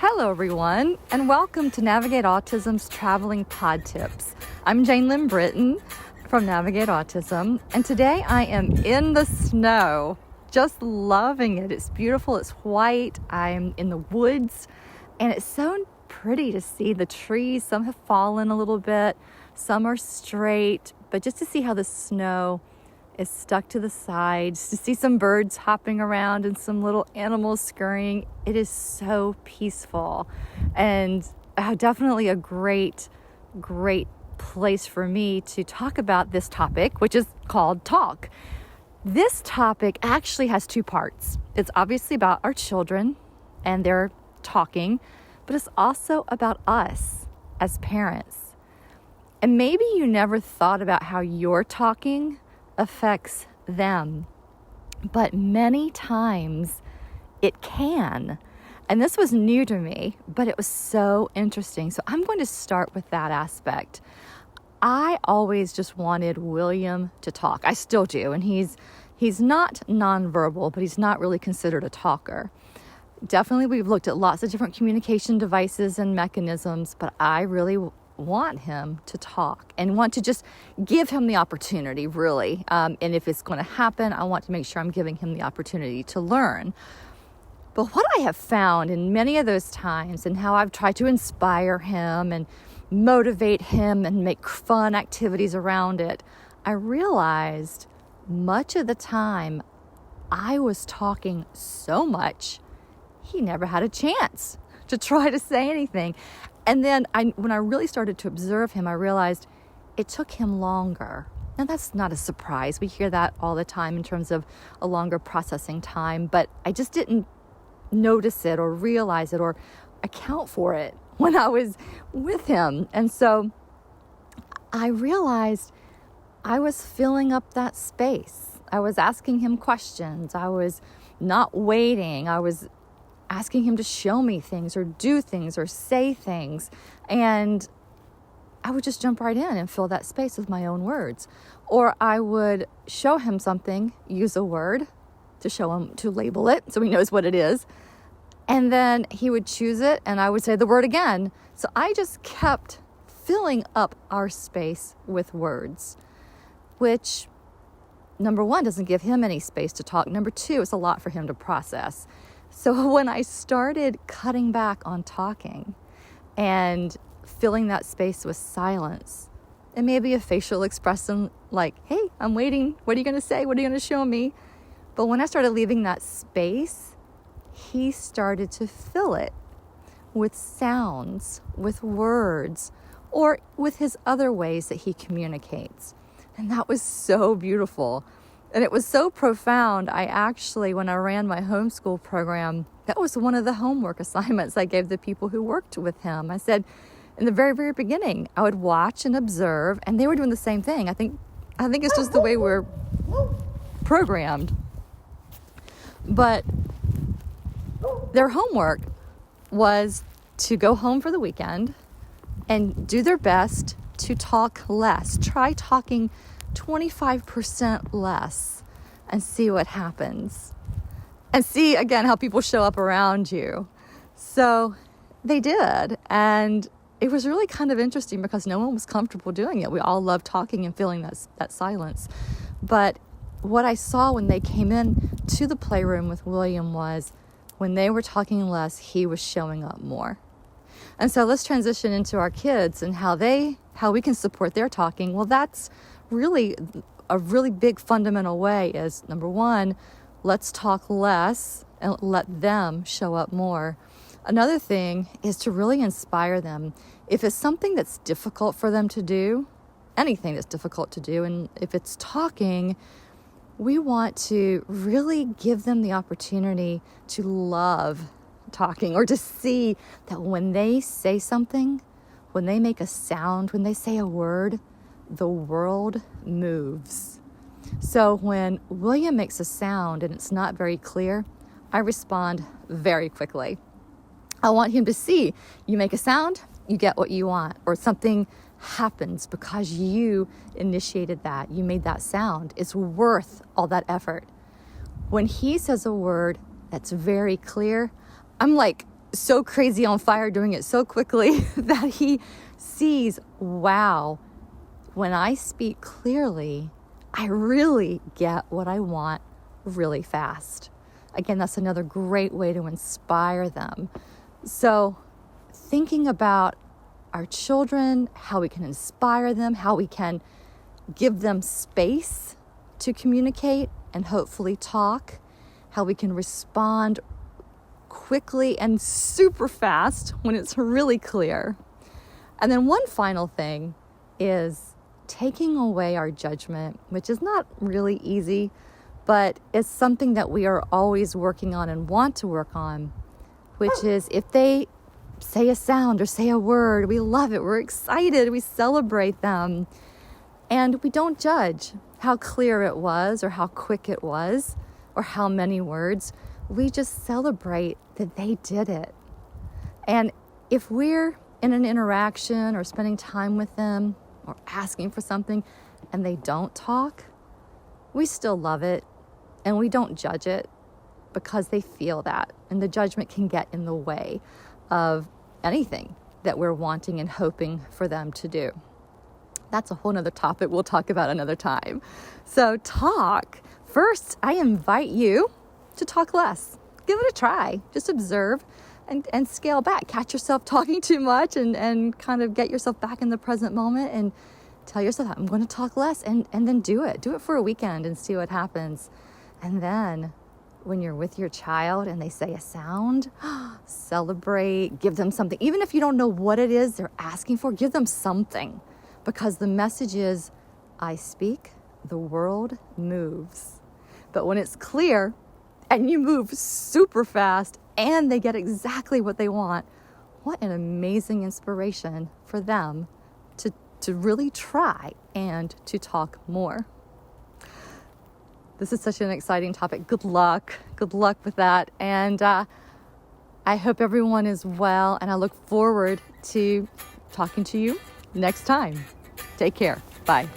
Hello everyone, and welcome to Navigate Autism's Traveling Pod Tips. I'm Jane Lynn Britton from Navigate Autism, and today I am in the snow, just loving it. It's beautiful, it's white, I'm in the woods, and it's so pretty to see the trees. Some have fallen a little bit, some are straight, but just to see how the snow is stuck to the sides, to see some birds hopping around and some little animals scurrying. It is so peaceful and definitely a great place for me to talk about this topic, which is called talk. This topic actually has two parts. It's obviously about our children and their talking, but it's also about us as parents. And maybe you never thought about how your talking affects them, but many times it can. And this was new to me, but it was so interesting. So I'm going to start with that aspect. I always just wanted William to talk. I still do, and he's not nonverbal, but he's not really considered a talker. Definitely, we've looked at lots of different communication devices and mechanisms, but I really want him to talk and want to just give him the opportunity, really. And if it's going to happen, I want to make sure I'm giving him the opportunity to learn. But what I have found in many of those times and how I've tried to inspire him and motivate him and make fun activities around it, I realized much of the time I was talking so much, he never had a chance to try to say anything. And then when I really started to observe him, I realized it took him longer. Now, that's not a surprise. We hear that all the time in terms of a longer processing time, but I just didn't notice it or realize it or account for it when I was with him. And so I realized I was filling up that space. I was asking him questions. I was not waiting. I was asking him to show me things or do things or say things. And I would just jump right in and fill that space with my own words. Or I would show him something, use a word to show him, to label it so he knows what it is. And then he would choose it and I would say the word again. So I just kept filling up our space with words, which, number one, doesn't give him any space to talk. Number two, it's a lot for him to process. So when I started cutting back on talking and filling that space with silence, and maybe a facial expression like, hey, I'm waiting. What are you going to say? What are you going to show me? But when I started leaving that space, he started to fill it with sounds, with words, or with his other ways that he communicates. And that was so beautiful. And it was so profound. I actually, when I ran my homeschool program, that was one of the homework assignments I gave the people who worked with him. I said, in the very, very beginning, I would watch and observe, and they were doing the same thing. I think it's just the way we're programmed. But their homework was to go home for the weekend and do their best to talk less. Try talking 25% less and see what happens. And see, again, how people show up around you. So they did. And it was really kind of interesting because no one was comfortable doing it. We all loved talking and feeling that silence. But what I saw when they came in to the playroom with William was when they were talking less, he was showing up more. And so let's transition into our kids and how we can support their talking. Well, that's really a really big fundamental way is, number one, let's talk less and let them show up more. Another thing is to really inspire them. If it's something that's difficult for them to do, anything that's difficult to do, and if it's talking, we want to really give them the opportunity to love talking or to see that when they say something, when they make a sound, when they say a word, the world moves. So when William makes a sound and it's not very clear, I respond very quickly. I want him to see you make a sound, you get what you want, or something happens because you initiated that, you made that sound. It's worth all that effort. When he says a word that's very clear, I'm like so crazy on fire, doing it so quickly that he sees, wow, when I speak clearly, I really get what I want really fast. Again, that's another great way to inspire them. So thinking about our children, how we can inspire them, how we can give them space to communicate and hopefully talk, how we can respond quickly and super fast when it's really clear. And then one final thing is taking away our judgment, which is not really easy, but it's something that we are always working on and want to work on, which is if they say a sound or say a word, we love it, we're excited, we celebrate them, and we don't judge how clear it was or how quick it was or how many words. We just celebrate that they did it. And if we're in an interaction or spending time with them or asking for something and they don't talk, we still love it and we don't judge it because they feel that. And the judgment can get in the way of anything that we're wanting and hoping for them to do. That's a whole nother topic we'll talk about another time. So talk. First, I invite you to talk less. Give it a try. Just observe and scale back. Catch yourself talking too much and kind of get yourself back in the present moment and tell yourself, I'm going to talk less, and then do it. Do it for a weekend and see what happens. And then when you're with your child and they say a sound, celebrate, give them something. Even if you don't know what it is they're asking for, give them something. Because the message is, I speak, the world moves. But when it's clear and you move super fast and they get exactly what they want, what an amazing inspiration for them to really try and to talk more. This is such an exciting topic. Good luck. Good luck with that. And I hope everyone is well, and I look forward to talking to you next time. Take care. Bye.